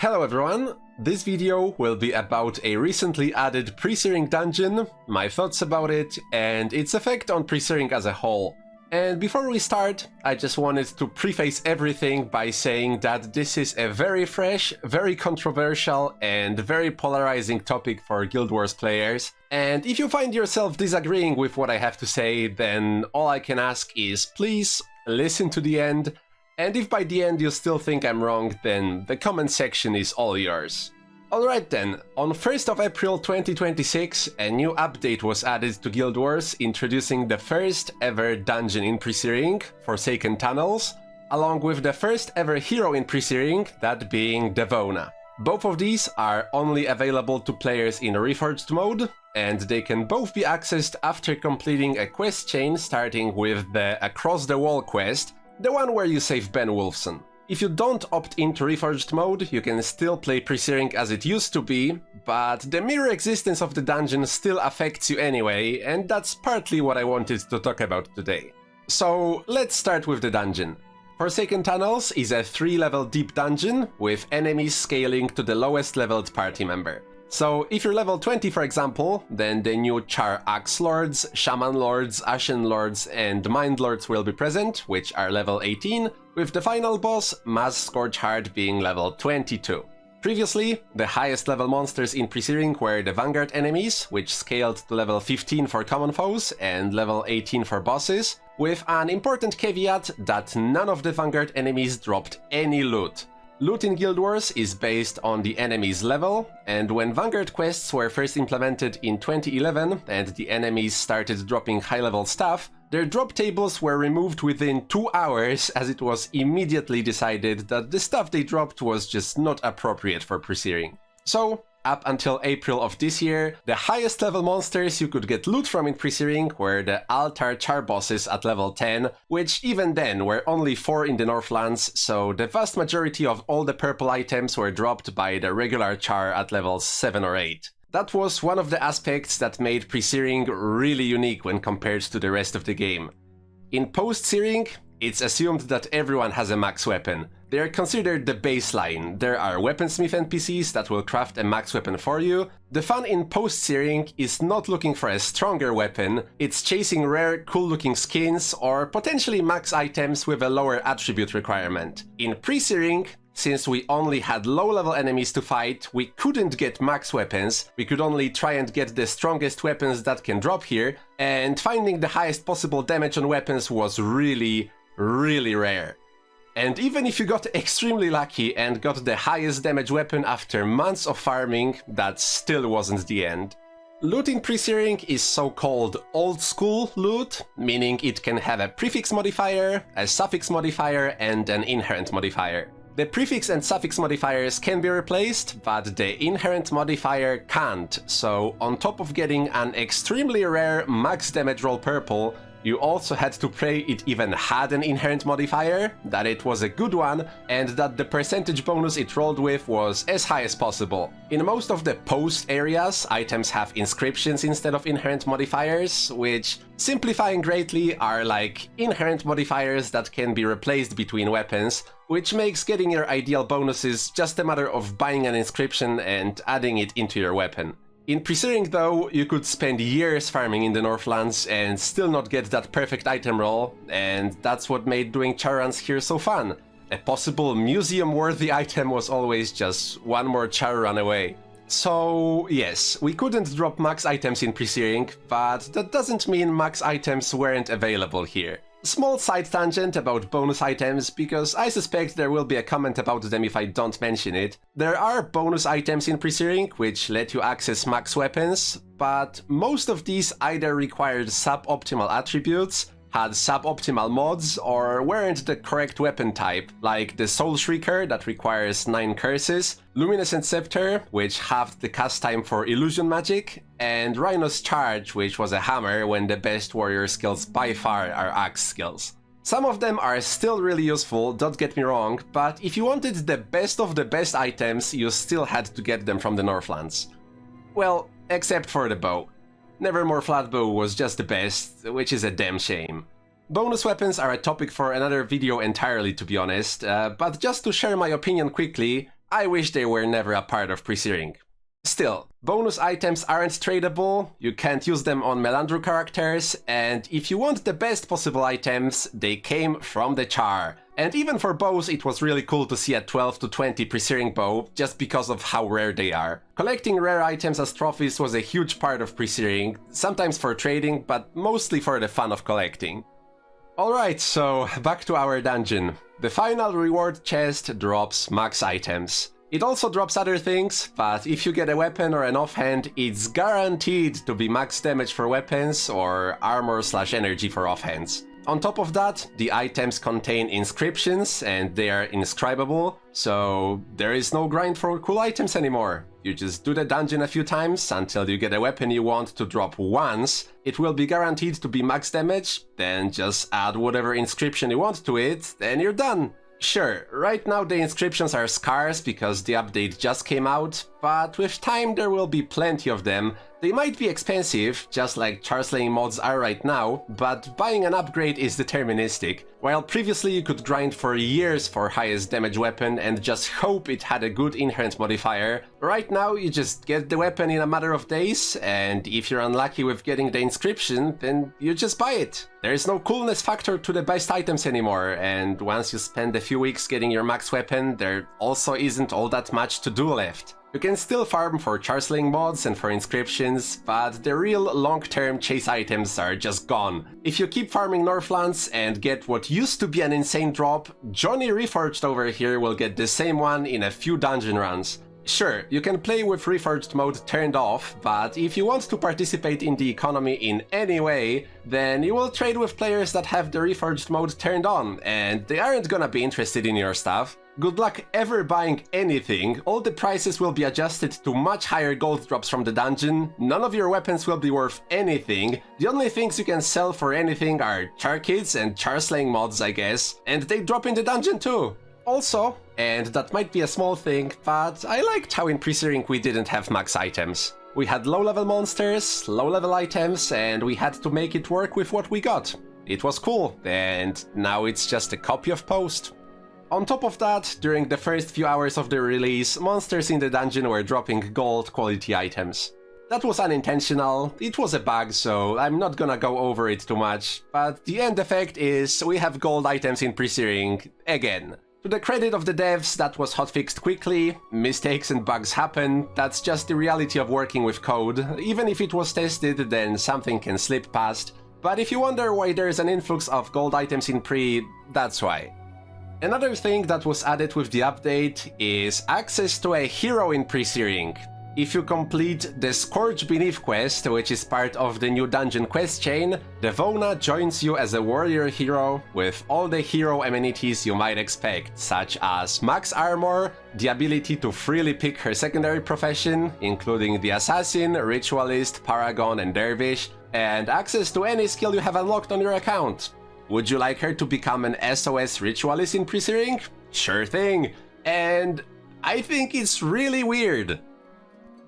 Hello everyone, this video will be about a recently added Presearing Dungeon, my thoughts about it, and its effect on Presearing as a whole. And before we start, I just wanted to preface everything by saying that this is a very fresh, very controversial, and very polarizing topic for Guild Wars players. And if you find yourself disagreeing with what I have to say, then all I can ask is please listen to the end. And if by the end you still think I'm wrong, then the comment section is all yours. Alright then, on 1st of April 2026, a new update was added to Guild Wars, introducing the first ever dungeon in Presearing, Forsaken Tunnels, along with the first ever hero in Presearing, that being Devona. Both of these are only available to players in Reforged mode, and they can both be accessed after completing a quest chain starting with the Across the Wall quest, the one where you save Ben Wolfson. If you don't opt into Reforged mode, you can still play Presearing as it used to be, but the mere existence of the dungeon still affects you anyway, and that's partly what I wanted to talk about today. So let's start with the dungeon. Forsaken Tunnels is a 3-level deep dungeon, with enemies scaling to the lowest leveled party member. So if you're level 20 for example, then the new Char Axe Lords, Shaman Lords, Ashen Lords and Mind Lords will be present, which are level 18, with the final boss, Mass Scorch Heart, being level 22. Previously, the highest level monsters in Presearing were the Vanguard enemies, which scaled to level 15 for common foes and level 18 for bosses, with an important caveat that none of the Vanguard enemies dropped any loot. Loot in Guild Wars is based on the enemy's level, and when Vanguard quests were first implemented in 2011 and the enemies started dropping high-level stuff, their drop tables were removed within 2 hours, as it was immediately decided that the stuff they dropped was just not appropriate for Presearing. So, up until April of this year, the highest level monsters you could get loot from in Presearing were the Altar Char bosses at level 10, which even then were only 4 in the Northlands, so the vast majority of all the purple items were dropped by the regular Char at levels 7 or 8. That was one of the aspects that made Presearing really unique when compared to the rest of the game. In post-searing, it's assumed that everyone has a max weapon. They are considered the baseline. There are weaponsmith NPCs that will craft a max weapon for you. The fun in post-searing is not looking for a stronger weapon, it's chasing rare, cool-looking skins or potentially max items with a lower attribute requirement. In pre-searing, since we only had low-level enemies to fight, we couldn't get max weapons, we could only try and get the strongest weapons that can drop here, and finding the highest possible damage on weapons was really rare. And even if you got extremely lucky and got the highest damage weapon after months of farming, that still wasn't the end. Loot in Presearing is so-called old-school loot, meaning it can have a prefix modifier, a suffix modifier, and an inherent modifier. The prefix and suffix modifiers can be replaced, but the inherent modifier can't, so on top of getting an extremely rare max damage roll purple, you also had to pray it even had an inherent modifier, that it was a good one, and that the percentage bonus it rolled with was as high as possible. In most of the post areas, items have inscriptions instead of inherent modifiers, which, simplifying greatly, are like inherent modifiers that can be replaced between weapons, which makes getting your ideal bonuses just a matter of buying an inscription and adding it into your weapon. In Presearing though, you could spend years farming in the Northlands and still not get that perfect item roll, and that's what made doing char runs here so fun. A possible museum-worthy item was always just one more char run away. So yes, we couldn't drop max items in Presearing, but that doesn't mean max items weren't available here. Small side tangent about bonus items, because I suspect there will be a comment about them if I don't mention it. There are bonus items in Presearing which let you access max weapons, but most of these either required suboptimal attributes, had suboptimal mods, or weren't the correct weapon type, like the Soul Shrieker that requires 9 curses, Luminescent Scepter, which halved the cast time for illusion magic, and Rhino's Charge, which was a hammer when the best warrior skills by far are axe skills. Some of them are still really useful, don't get me wrong, but if you wanted the best of the best items, you still had to get them from the Northlands. Well, except for the bow. Nevermore Flatbow was just the best, which is a damn shame. Bonus weapons are a topic for another video entirely, to be honest, but just to share my opinion quickly, I wish they were never a part of Presearing. Still, bonus items aren't tradable, you can't use them on Melandru characters, and if you want the best possible items, they came from the char. And even for bows, it was really cool to see a 12 to 20 Presearing bow, just because of how rare they are. Collecting rare items as trophies was a huge part of Presearing, sometimes for trading, but mostly for the fun of collecting. Alright, so back to our dungeon. The final reward chest drops max items. It also drops other things, but if you get a weapon or an offhand, it's guaranteed to be max damage for weapons or armor/energy for offhands. On top of that, the items contain inscriptions and they are inscribable, so there is no grind for cool items anymore. You just do the dungeon a few times until you get a weapon you want to drop once. It will be guaranteed to be max damage, then just add whatever inscription you want to it, and you're done. Sure, right now the inscriptions are scarce because the update just came out, but with time there will be plenty of them. They might be expensive, just like char-slaying mods are right now, but buying an upgrade is deterministic. While previously you could grind for years for highest damage weapon and just hope it had a good inherent modifier, right now you just get the weapon in a matter of days, and if you're unlucky with getting the inscription, then you just buy it. There is no coolness factor to the best items anymore, and once you spend a few weeks getting your max weapon, there also isn't all that much to do left. You can still farm for char-slaying mods and for inscriptions, but the real long-term chase items are just gone. If you keep farming Northlands and get what used to be an insane drop, Johnny Reforged over here will get the same one in a few dungeon runs. Sure, you can play with Reforged mode turned off, but if you want to participate in the economy in any way, then you will trade with players that have the Reforged mode turned on, and they aren't gonna be interested in your stuff. Good luck ever buying anything, all the prices will be adjusted to much higher gold drops from the dungeon, none of your weapons will be worth anything, the only things you can sell for anything are char kits and char slaying mods, I guess, and they drop in the dungeon too. Also, and that might be a small thing, but I liked how in Presearing we didn't have max items. We had low-level monsters, low-level items, and we had to make it work with what we got. It was cool, and now it's just a copy of Post. On top of that, during the first few hours of the release, monsters in the dungeon were dropping gold quality items. That was unintentional, it was a bug, so I'm not gonna go over it too much, but the end effect is we have gold items in Presearing again. To the credit of the devs, that was hotfixed quickly, mistakes and bugs happen, that's just the reality of working with code. Even if it was tested, then something can slip past. But if you wonder why there is an influx of gold items in Pre, that's why. Another thing that was added with the update is access to a hero in Presearing. If you complete the Scourge Beneath quest, which is part of the new dungeon quest chain, Devona joins you as a warrior hero with all the hero amenities you might expect, such as max armor, the ability to freely pick her secondary profession, including the assassin, ritualist, paragon and dervish, and access to any skill you have unlocked on your account. Would you like her to become an SOS ritualist in Presearing? Sure thing! And I think it's really weird.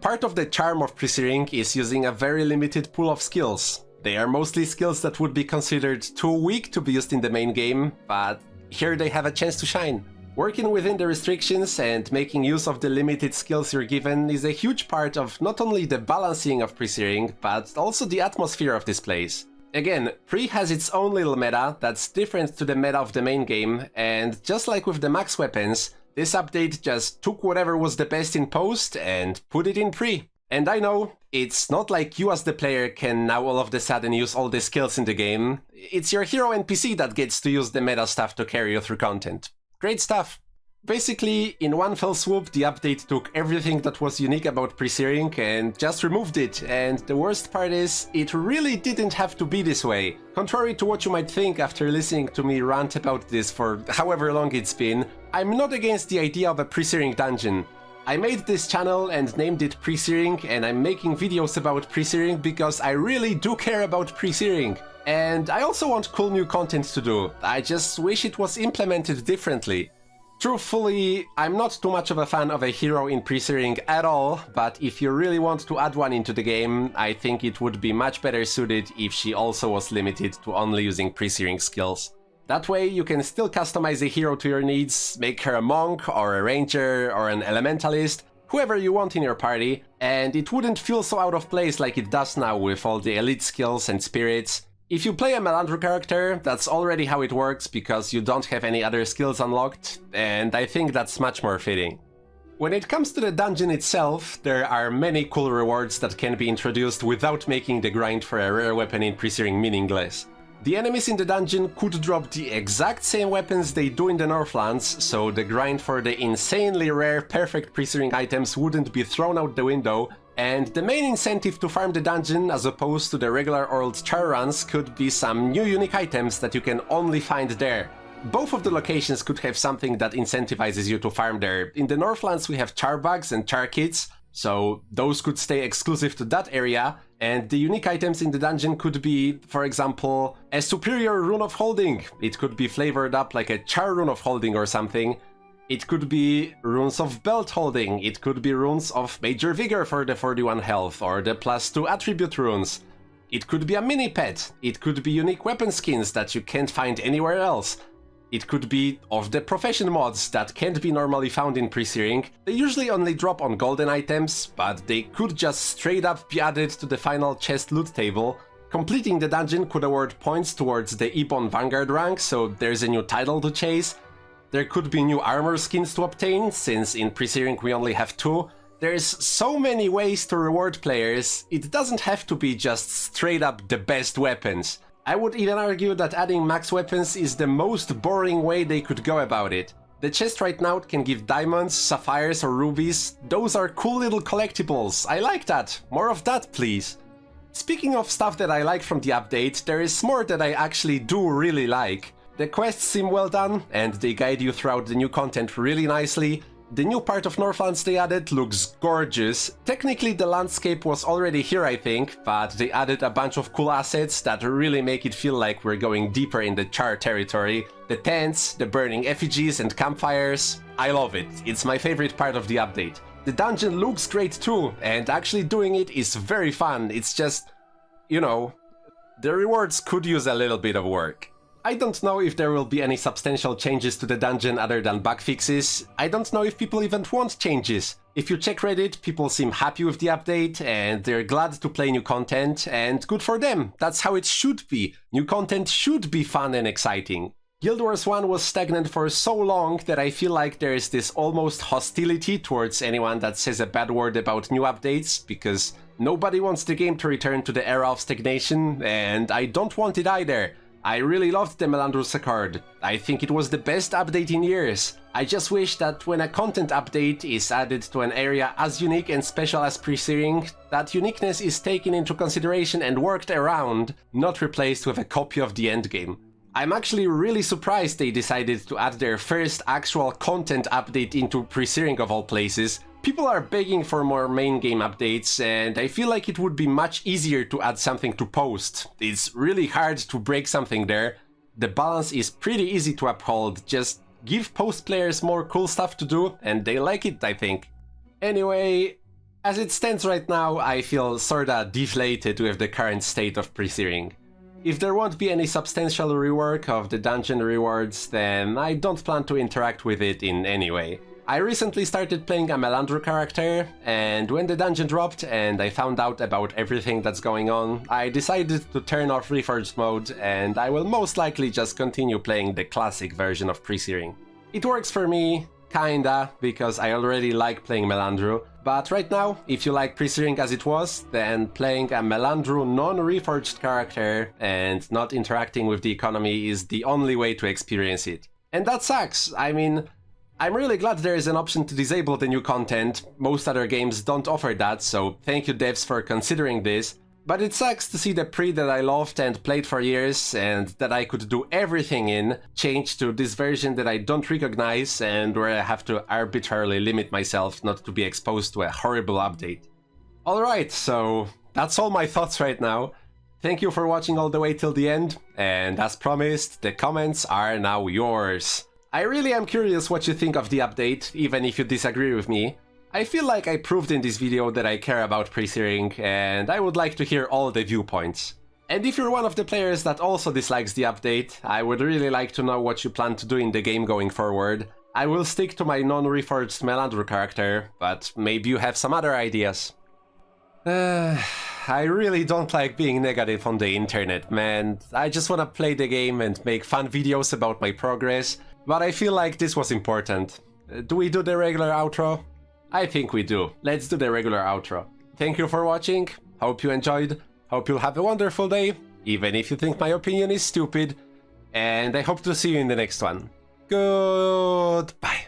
Part of the charm of Presearing is using a very limited pool of skills. They are mostly skills that would be considered too weak to be used in the main game, but here they have a chance to shine. Working within the restrictions and making use of the limited skills you're given is a huge part of not only the balancing of Presearing, but also the atmosphere of this place. Again, Pre has its own little meta that's different to the meta of the main game, and just like with the max weapons, this update just took whatever was the best in Post and put it in Pre. And I know, it's not like you as the player can now all of a sudden use all the skills in the game. It's your hero NPC that gets to use the meta stuff to carry you through content. Great stuff. Basically, in one fell swoop, the update took everything that was unique about Presearing and just removed it, and the worst part is, it really didn't have to be this way. Contrary to what you might think after listening to me rant about this for however long it's been, I'm not against the idea of a Presearing dungeon. I made this channel and named it Presearing, and I'm making videos about Presearing because I really do care about Presearing. And I also want cool new content to do, I just wish it was implemented differently. Truthfully, I'm not too much of a fan of a hero in Presearing at all, but if you really want to add one into the game, I think it would be much better suited if she also was limited to only using Presearing skills. That way you can still customize a hero to your needs, make her a monk or a ranger or an elementalist, whoever you want in your party, and it wouldn't feel so out of place like it does now with all the elite skills and spirits. If you play a Melandru character, that's already how it works because you don't have any other skills unlocked, and I think that's much more fitting. When it comes to the dungeon itself, there are many cool rewards that can be introduced without making the grind for a rare weapon in Presearing meaningless. The enemies in the dungeon could drop the exact same weapons they do in the Northlands, so the grind for the insanely rare perfect Presearing items wouldn't be thrown out the window, and the main incentive to farm the dungeon as opposed to the regular old char runs could be some new unique items that you can only find there. Both of the locations could have something that incentivizes you to farm there. In the Northlands we have char bugs and char kits, so those could stay exclusive to that area, and the unique items in the dungeon could be, for example, a superior rune of holding. It could be flavored up like a char rune of holding or something. It could be runes of belt holding. It could be runes of major vigor for the 41 health or the +2 attribute runes. It could be a mini pet. It could be unique weapon skins that you can't find anywhere else. It could be of the profession mods that can't be normally found in Presearing. They usually only drop on golden items, but they could just straight up be added to the final chest loot table. Completing the dungeon could award points towards the Ebon Vanguard rank, so there's a new title to chase. There could be new armor skins to obtain, since in Presearing we only have 2. There's so many ways to reward players, it doesn't have to be just straight up the best weapons. I would even argue that adding max weapons is the most boring way they could go about it. The chest right now can give diamonds, sapphires or rubies. Those are cool little collectibles. I like that. More of that, please. Speaking of stuff that I like from the update, there is more that I actually do really like. The quests seem well done, and they guide you throughout the new content really nicely. The new part of Northlands they added looks gorgeous. Technically the landscape was already here, I think, but they added a bunch of cool assets that really make it feel like we're going deeper in the char territory. The tents, the burning effigies and campfires. I love it. It's my favorite part of the update. The dungeon looks great too, and actually doing it is very fun. It's just, you know, the rewards could use a little bit of work. I don't know if there will be any substantial changes to the dungeon other than bug fixes. I don't know if people even want changes. If you check Reddit, people seem happy with the update and they're glad to play new content, and good for them. That's how it should be. New content should be fun and exciting. Guild Wars 1 was stagnant for so long that I feel like there is this almost hostility towards anyone that says a bad word about new updates, because nobody wants the game to return to the era of stagnation, and I don't want it either. I really loved the Melandru Sakard. I think it was the best update in years. I just wish that when a content update is added to an area as unique and special as Presearing, that uniqueness is taken into consideration and worked around, not replaced with a copy of the endgame. I'm actually really surprised they decided to add their first actual content update into Presearing of all places. People are begging for more main game updates, and I feel like it would be much easier to add something to post. It's really hard to break something there. The balance is pretty easy to uphold, just give post players more cool stuff to do, and they like it, I think. Anyway, as it stands right now, I feel sorta deflated with the current state of Presearing. If there won't be any substantial rework of the dungeon rewards, then I don't plan to interact with it in any way. I recently started playing a Melandru character, and when the dungeon dropped and I found out about everything that's going on, I decided to turn off Reforged mode, and I will most likely just continue playing the classic version of Presearing. It works for me, kinda, because I already like playing Melandru, but right now, if you like Presearing as it was, then playing a Melandru non-Reforged character and not interacting with the economy is the only way to experience it. And that sucks. I mean, I'm really glad there is an option to disable the new content. Most other games don't offer that, so thank you devs for considering this. But it sucks to see the pre that I loved and played for years and that I could do everything in change to this version that I don't recognize and where I have to arbitrarily limit myself not to be exposed to a horrible update. Alright, so that's all my thoughts right now. Thank you for watching all the way till the end, and as promised, the comments are now yours. I really am curious what you think of the update, even if you disagree with me. I feel like I proved in this video that I care about Presearing, and I would like to hear all the viewpoints. And if you're one of the players that also dislikes the update, I would really like to know what you plan to do in the game going forward. I will stick to my non-reforged Melandru character, but maybe you have some other ideas. I really don't like being negative on the internet, man. I just wanna play the game and make fun videos about my progress, but I feel like this was important. Do we do the regular outro? I think we do. Let's do the regular outro. Thank you for watching, hope you enjoyed, hope you'll have a wonderful day, even if you think my opinion is stupid, and I hope to see you in the next one. Goodbye.